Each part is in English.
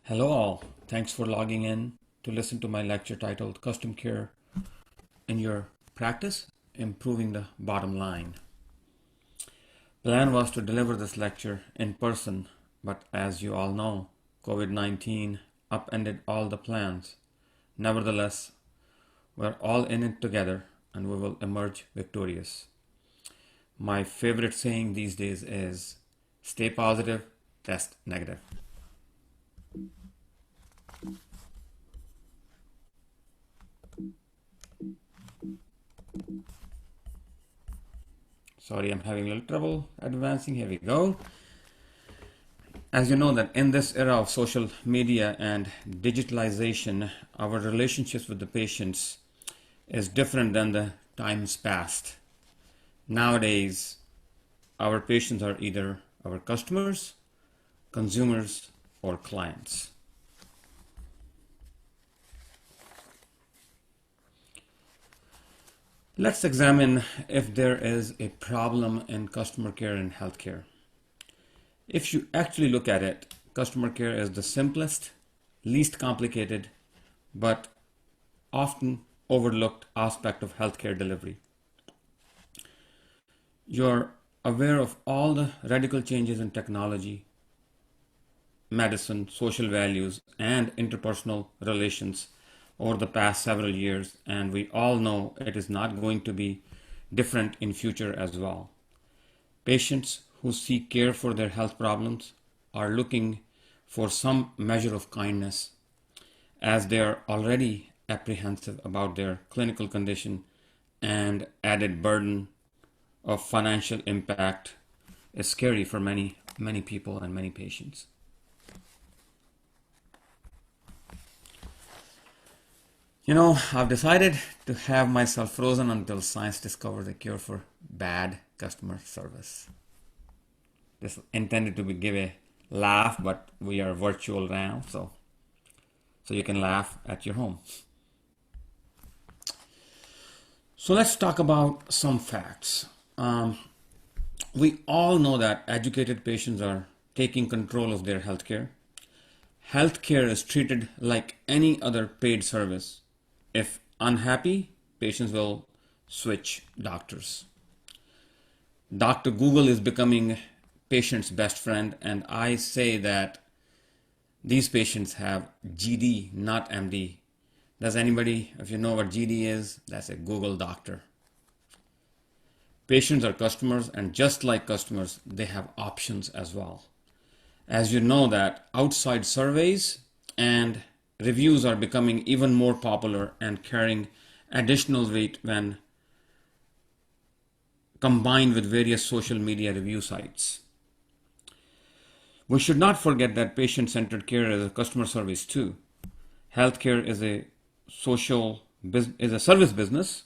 Hello all, thanks for logging in to listen to my lecture titled Custom Care in Your Practice, Improving the Bottom Line. Plan was to deliver this lecture in person, but as you all know, COVID-19 upended all the plans. Nevertheless, we're all in it together and we will emerge victorious. My favorite saying these days is stay positive, test negative. Sorry, I'm having a little trouble advancing. Here we go. As you know that in this era of social media and digitalization, our relationships with the patients is different than the times past. Nowadays, our patients are either our customers, consumers, or clients. Let's examine if there is a problem in customer care in healthcare. If you actually look at it, customer care is the simplest, least complicated, but often overlooked aspect of healthcare delivery. You're aware of all the radical changes in technology, medicine, social values, and interpersonal relations over the past several years, and we all know it is not going to be different in future as well. Patients who seek care for their health problems are looking for some measure of kindness as they are already apprehensive about their clinical condition, and added burden of financial impact is scary for many people and many patients. You know, I've decided to have myself frozen until science discovers a cure for bad customer service. This is intended to give a laugh, but we are virtual now, so you can laugh at your home. So let's talk about some facts. We all know that educated patients are taking control of their healthcare. Healthcare is treated like any other paid service. If unhappy, patients will switch doctors. Dr. Google is becoming patient's best friend, and I say that these patients have GD, not MD. Does anybody, if you know what GD is, that's a Google doctor. Patients are customers, and just like customers, they have options as well. As you know that outside surveys and reviews are becoming even more popular and carrying additional weight when combined with various social media review sites. We should not forget that patient-centered care is a customer service too. Healthcare is a service business,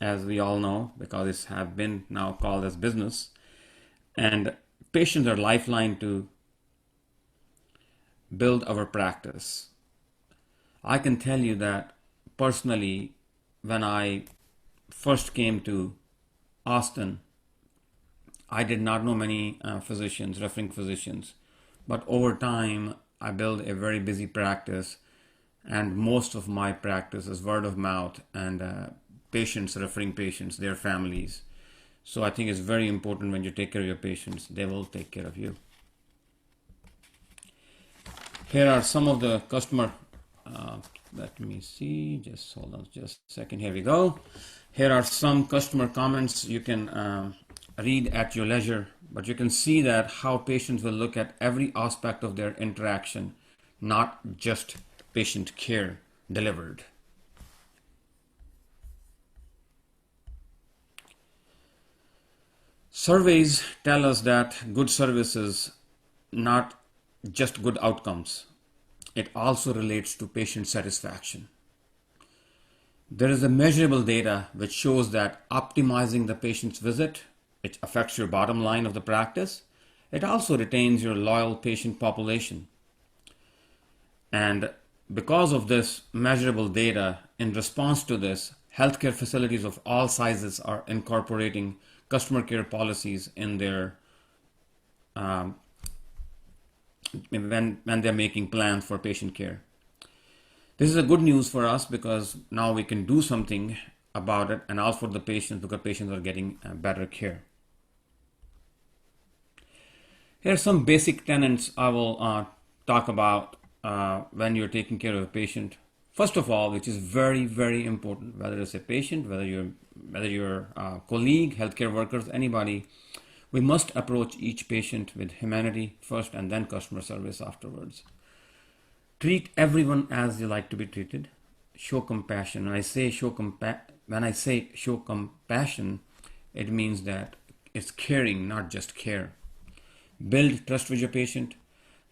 as we all know, because it's have been now called as business, and patients are lifeline to build our practice. I can tell you that personally, when I first came to Austin, I did not know many referring physicians, but over time I built a very busy practice, and most of my practice is word of mouth and patients referring patients, their families. So I think it's very important when you take care of your patients, they will take care of you. Here are some of the customer let me see, just hold on just a second. Here we go. Here are some customer comments you can read at your leisure, but you can see that how patients will look at every aspect of their interaction, not just patient care delivered. Surveys tell us that good service is not just good outcomes. It also relates to patient satisfaction. There is a measurable data which shows that optimizing the patient's visit, it affects your bottom line of the practice. It also retains your loyal patient population. And because of this measurable data, in response to this, healthcare facilities of all sizes are incorporating customer care policies in their when they're making plans for patient care. This is a good news for us because now we can do something about it, and also for the patients because patients are getting better care. Here are some basic tenets I will talk about when you're taking care of a patient. First of all, which is very, very important, whether it's a patient, whether you're a colleague, healthcare workers, anybody, we must approach each patient with humanity first and then customer service afterwards. Treat everyone as you like to be treated. Show compassion. When I say show compassion, it means that it's caring, not just care. Build trust with your patient.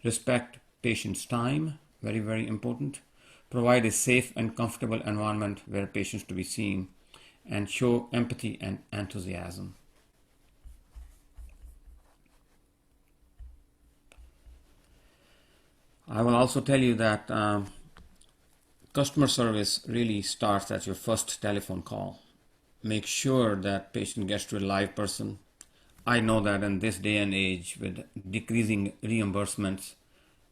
Respect patient's time. Very, very important. Provide a safe and comfortable environment where patients to be seen, and show empathy and enthusiasm. I will also tell you that customer service really starts at your first telephone call. Make sure that patient gets to a live person. I know that in this day and age with decreasing reimbursements,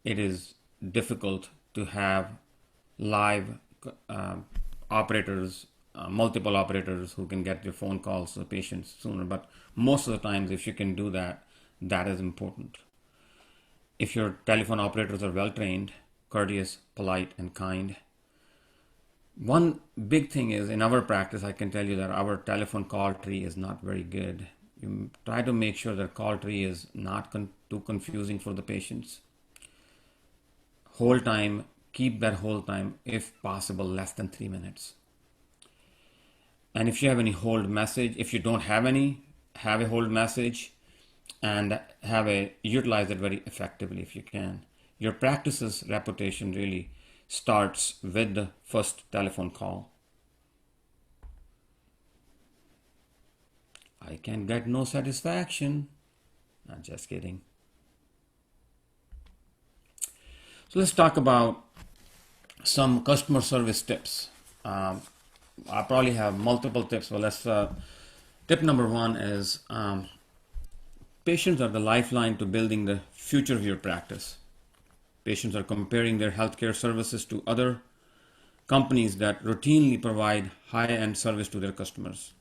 it is difficult to have live operators, multiple operators who can get your phone calls to the patients sooner. But most of the times, if you can do that, that is important. If your telephone operators are well trained, courteous, polite, and kind. One big thing is in our practice, I can tell you that our telephone call tree is not very good. You try to make sure that call tree is not too confusing for the patients. Hold time, keep that hold time, if possible, less than 3 minutes. And if you have any hold message, if you don't have any, have a hold message and utilize it very effectively if you can. Your practice's reputation really starts with the first telephone call. I can get no satisfaction. I'm just kidding. So let's talk about some customer service tips. I probably have multiple tips, but tip number one is patients are the lifeline to building the future of your practice. Patients are comparing their healthcare services to other companies that routinely provide high-end service to their customers.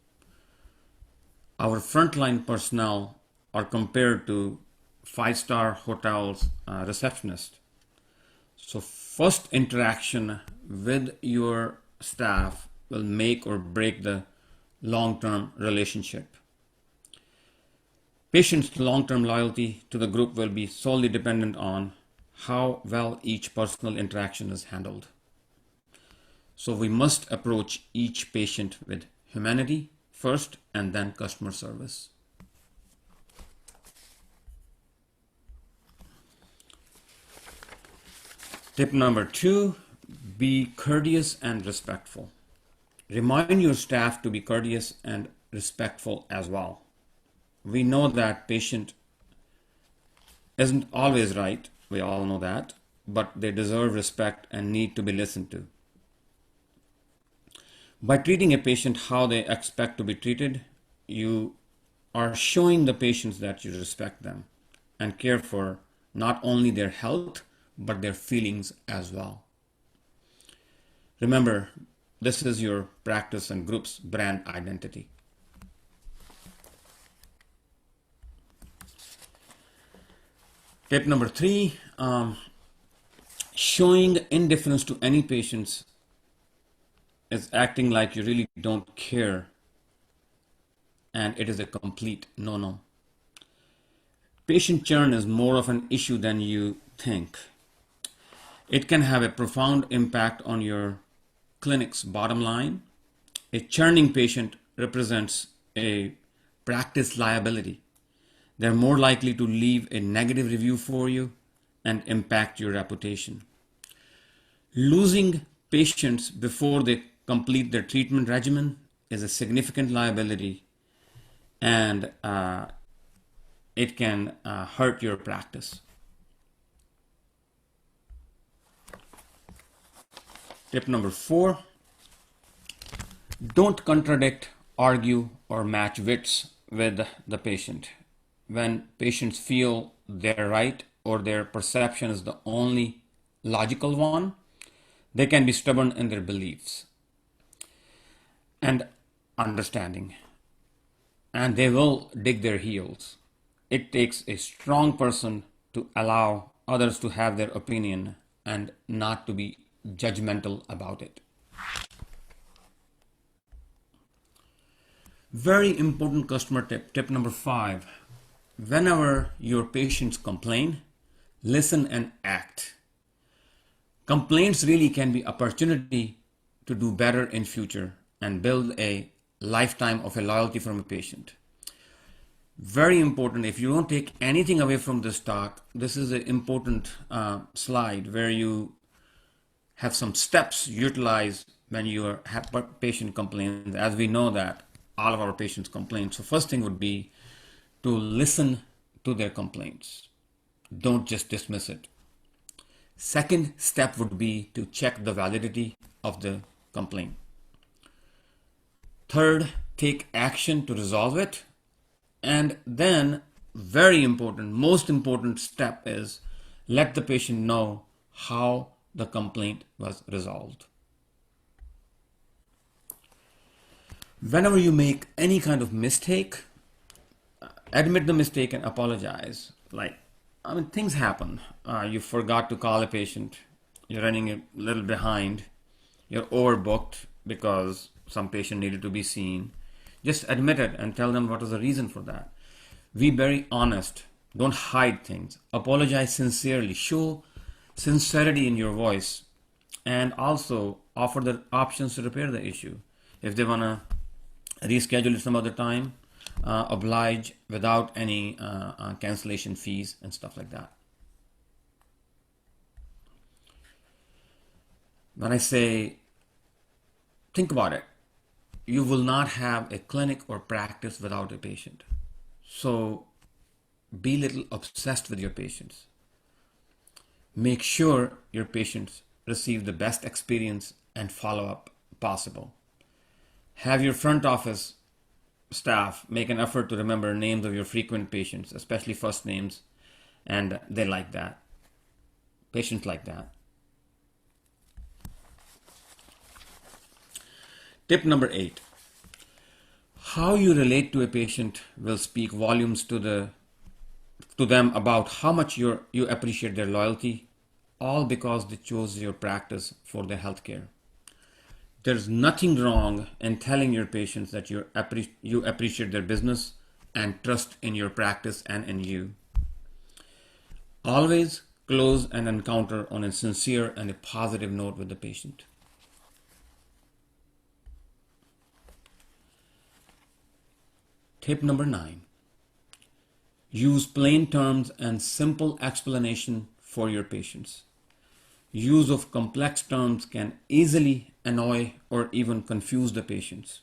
Our frontline personnel are compared to five-star hotels receptionists. So first interaction with your staff will make or break the long-term relationship. Patients' long-term loyalty to the group will be solely dependent on how well each personal interaction is handled. So we must approach each patient with humanity first and then customer service. Tip number two, be courteous and respectful. Remind your staff to be courteous and respectful as well. We know that patient isn't always right. We all know that, but they deserve respect and need to be listened to. By treating a patient how they expect to be treated, you are showing the patients that you respect them and care for not only their health, but their feelings as well. Remember, this is your practice and group's brand identity. Tip number three, showing indifference to any patients is acting like you really don't care, and it is a complete no-no. Patient churn is more of an issue than you think. It can have a profound impact on your clinic's bottom line. A churning patient represents a practice liability. They're more likely to leave a negative review for you and impact your reputation. Losing patients before they complete their treatment regimen is a significant liability, and it can hurt your practice. Tip number four, don't contradict, argue, or match wits with the patient. When patients feel they're right or their perception is the only logical one, they can be stubborn in their beliefs and understanding, and they will dig their heels. It takes a strong person to allow others to have their opinion and not to be judgmental about it. Very important customer tip, tip number 5. Whenever your patients complain, listen and act. Complaints really can be opportunity to do better in future and build a lifetime of a loyalty from a patient. Very important. If you don't take anything away from this talk, this is an important slide where you have some steps utilized when you have patient complaints. As we know that all of our patients complain. So first thing would be to listen to their complaints. Don't just dismiss it. Second step would be to check the validity of the complaint. Third, take action to resolve it. And then, very important, most important step is let the patient know how the complaint was resolved. Whenever you make any kind of mistake, admit the mistake and apologize. Things happen. You forgot to call a patient. You're running a little behind. You're overbooked because some patient needed to be seen. Just admit it and tell them what is the reason for that. Be very honest. Don't hide things. Apologize sincerely. Show sincerity in your voice. And also offer the options to repair the issue. If they want to reschedule it some other time, oblige without any cancellation fees and stuff like that. When I say, think about it. You will not have a clinic or practice without a patient. So be a little obsessed with your patients. Make sure your patients receive the best experience and follow-up possible. Have your front office staff make an effort to remember names of your frequent patients, especially first names, and they like that. Patients like that. Tip number 8. How you relate to a patient will speak volumes to them about how much you appreciate their loyalty, all because they chose your practice for their healthcare. There's nothing wrong in telling your patients that you appreciate their business and trust in your practice and in you. Always close an encounter on a sincere and a positive note with the patient. Tip number 9. Use plain terms and simple explanation for your patients. Use of complex terms can easily annoy or even confuse the patients.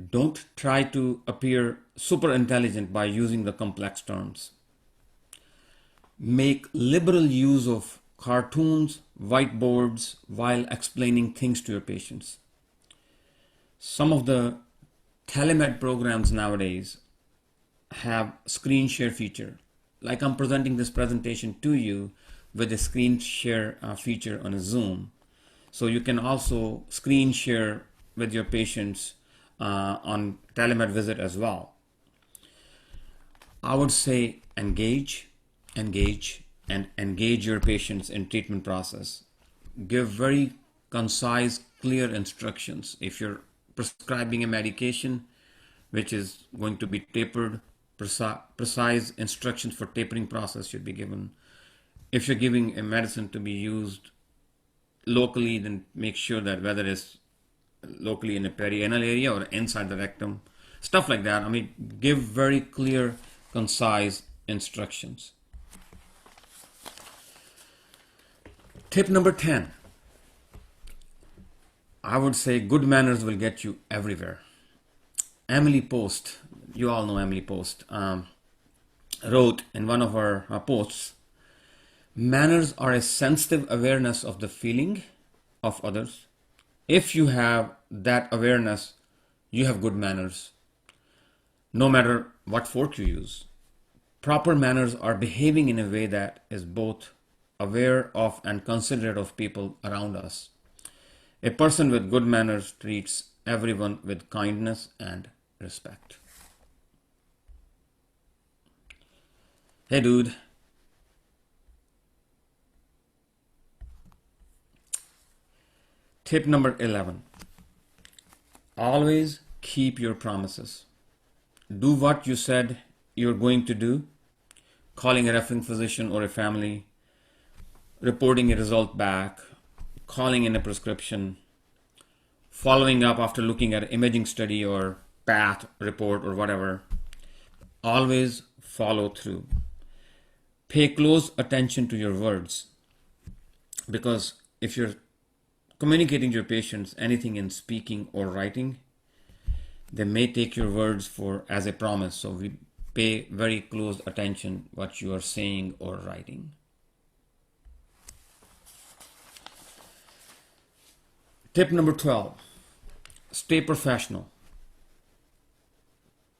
Don't try to appear super intelligent by using the complex terms. Make liberal use of cartoons, whiteboards while explaining things to your patients. Some of the telemed programs nowadays have screen share feature. Like I'm presenting this presentation to you with a screen share feature on a Zoom. So you can also screen share with your patients on telemed visit as well. I would say engage your patients in treatment process. Give very concise, clear instructions. If you're prescribing a medication which is going to be tapered, precise instructions for tapering process should be given. If you're giving a medicine to be used locally, then make sure that whether it's locally in the perianal area or inside the rectum, stuff like that. Give very clear, concise instructions. Tip number 10. I would say good manners will get you everywhere. Emily Post, you all know Emily Post, wrote in one of her posts, manners are a sensitive awareness of the feeling of others. If you have that awareness, you have good manners, no matter what fork you use. Proper manners are behaving in a way that is both aware of and considerate of people around us. A person with good manners treats everyone with kindness and respect. Hey dude. Tip number 11. Always keep your promises. Do what you said you're going to do. Calling a referring physician or a family, reporting a result back, calling in a prescription, following up after looking at an imaging study or path report or whatever. Always follow through. Pay close attention to your words, because if you're communicating to your patients anything in speaking or writing, they may take your words for as a promise. So we pay very close attention what you are saying or writing. Tip number 12. Stay professional.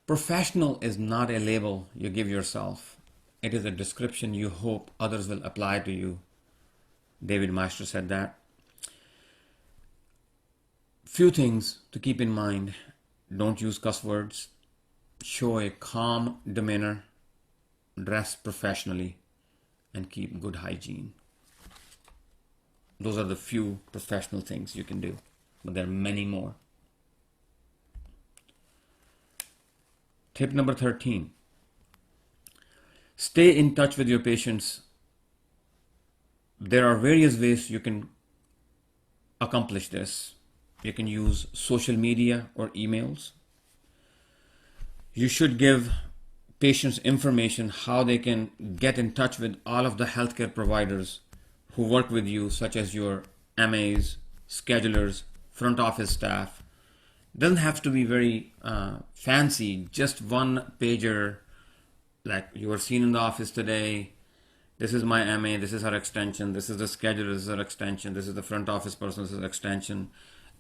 Professional is not a label you give yourself. It is a description you hope others will apply to you. David Meister said that. Few things to keep in mind. Don't use cuss words. Show a calm demeanor. Dress professionally. And keep good hygiene. Those are the few professional things you can do. But there are many more. Tip number 13. Stay in touch with your patients. There are various ways you can accomplish this. You can use social media or emails. You should give patients information how they can get in touch with all of the healthcare providers who work with you, such as your MAs, schedulers, front office staff. Doesn't have to be very fancy, just one pager, like you were seen in the office today. This is my MA, this is her extension, this is the scheduler, this is her extension, this is the front office person, this is her extension.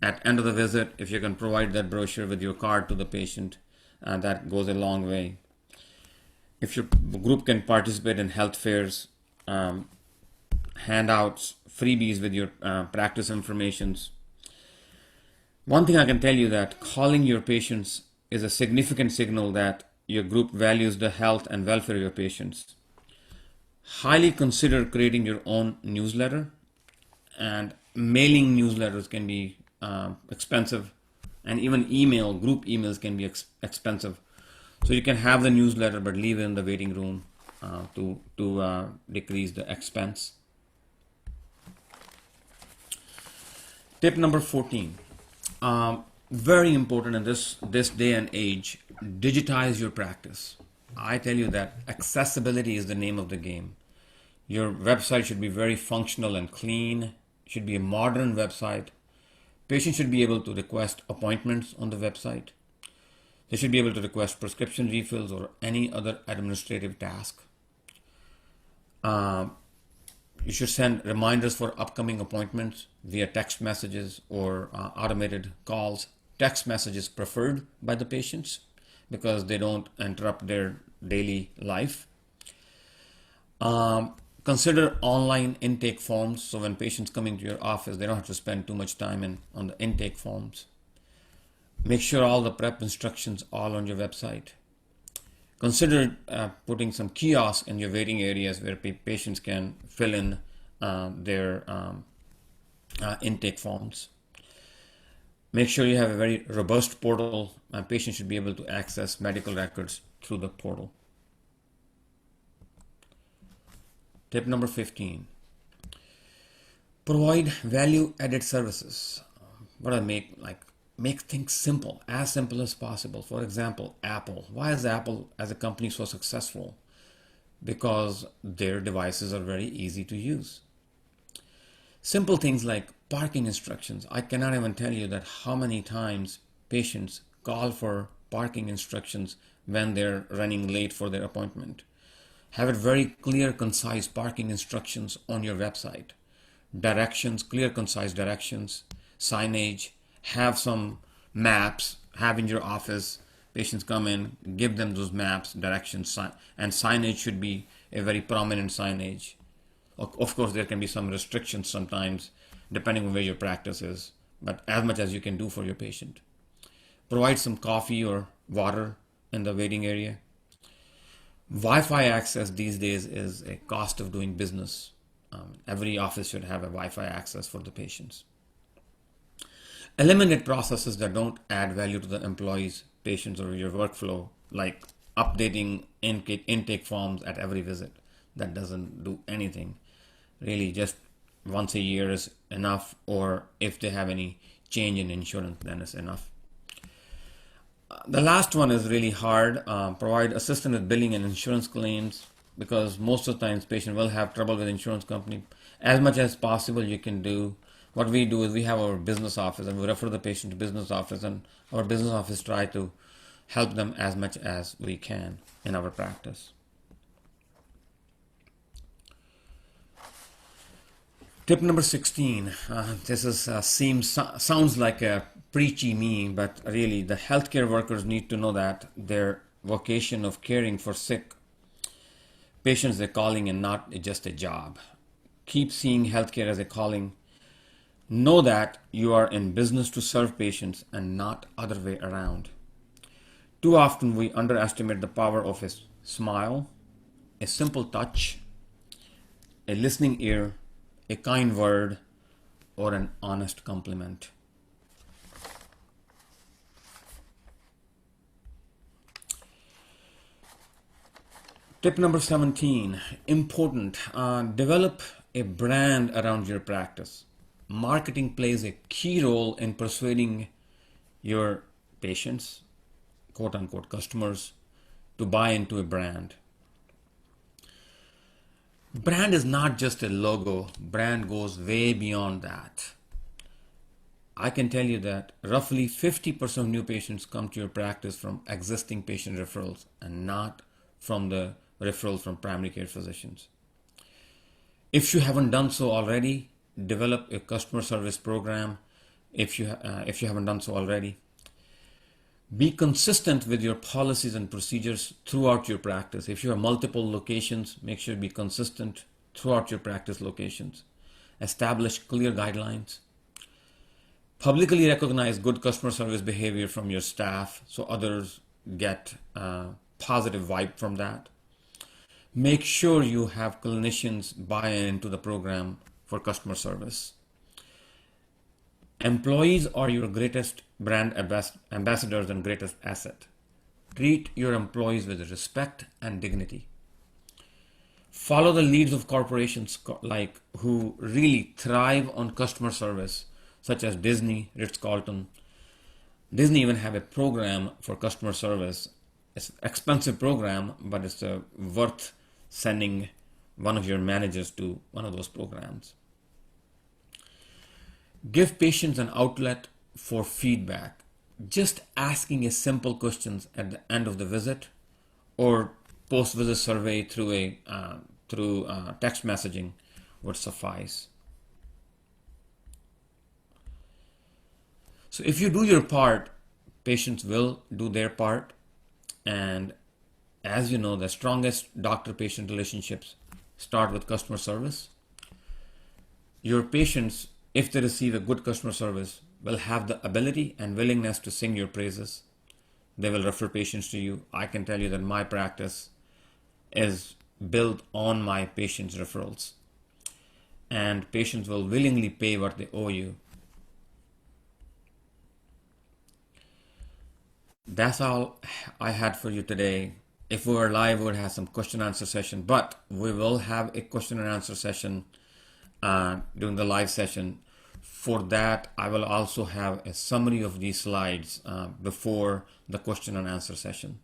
At end of the visit, if you can provide that brochure with your card to the patient, that goes a long way. If your group can participate in health fairs, handouts, freebies with your practice informations. One thing I can tell you, that calling your patients is a significant signal that your group values the health and welfare of your patients. Highly consider creating your own newsletter, and mailing newsletters can be expensive, and even group emails can be expensive. So you can have the newsletter but leave it in the waiting room to decrease the expense. Tip number 14. Very important in this day and age, digitize your practice. I tell you that accessibility is the name of the game. Your website should be very functional and clean. It should be a modern website. Patients should be able to request appointments on the website. They should be able to request prescription refills or any other administrative task. You should send reminders for upcoming appointments via text messages or automated calls. Text messages preferred by the patients because they don't interrupt their daily life. Consider online intake forms, so when patients come into your office, they don't have to spend too much time on the intake forms. Make sure all the prep instructions are on your website. Consider putting some kiosks in your waiting areas where patients can fill in their intake forms. Make sure you have a very robust portal. Patients should be able to access medical records through the portal. Tip number 15. Provide value-added services. What I make things simple, as simple as possible. For example, Apple. Why is Apple as a company so successful? Because their devices are very easy to use. Simple things like parking instructions. I cannot even tell you that how many times patients call for parking instructions when they're running late for their appointment. Have it very clear, concise parking instructions on your website. Directions, clear, concise directions, signage. Have some maps, have in your office Patients come in, give them those maps, directions, and signage should be a very prominent signage. Of course, there can be some restrictions sometimes, depending on where your practice is, but as much as you can do for your patient. Provide some coffee or water in the waiting area. Wi-Fi access these days is a cost of doing business. Every office should have a Wi-Fi access for the patients. Eliminate processes that don't add value to the employees, patients, or your workflow, like updating intake forms at every visit. That doesn't do anything. Really, just once a year is enough, or if they have any change in insurance, then it's enough. The last one is really hard. Provide assistance with billing and insurance claims, because most of the times patient will have trouble with insurance company. As much as possible you can do. What we do is we have our business office and we refer the patient to business office, and our business office try to help them as much as we can in our practice. Tip number 16. This is sounds like a preachy me, but really the healthcare workers need to know that their vocation of caring for sick patients is a calling and not just a job. Keep seeing healthcare as a calling. Know that you are in business to serve patients and not other way around. Too often we underestimate the power of a smile, a simple touch, a listening ear, a kind word, or an honest compliment. Tip number 17, important, develop a brand around your practice. Marketing plays a key role in persuading your patients, quote unquote customers, to buy into a brand. Brand is not just a logo. Brand goes way beyond that. I can tell you that roughly 50% of new patients come to your practice from existing patient referrals and not from the referrals from primary care physicians. If you haven't done so already, develop a customer service program. If you haven't done so already, be consistent with your policies and procedures throughout your practice. If you have multiple locations, make sure to be consistent throughout your practice locations. Establish clear guidelines. Publicly recognize good customer service behavior from your staff so others get a positive vibe from that. Make sure you have clinicians buy into the program for customer service. Employees are your greatest brand ambassadors and greatest asset. Treat your employees with respect and dignity. Follow the leads of corporations like who really thrive on customer service, such as Disney, Ritz-Carlton. Disney even have a program for customer service. It's an expensive program, but it's worth sending one of your managers to one of those programs. Give patients an outlet for feedback. Just asking a simple questions at the end of the visit or post-visit survey through text messaging would suffice. So if you do your part, patients will do their part. And as you know, the strongest doctor-patient relationships start with customer service. Your patients, if they receive a good customer service, will have the ability and willingness to sing your praises. They will refer patients to you. I can tell you that my practice is built on my patients' referrals. And patients will willingly pay what they owe you. That's all I had for you today. If we were live, we would have some question and answer session, but we will have a question and answer session during the live session. For that, I will also have a summary of these slides before the question and answer session.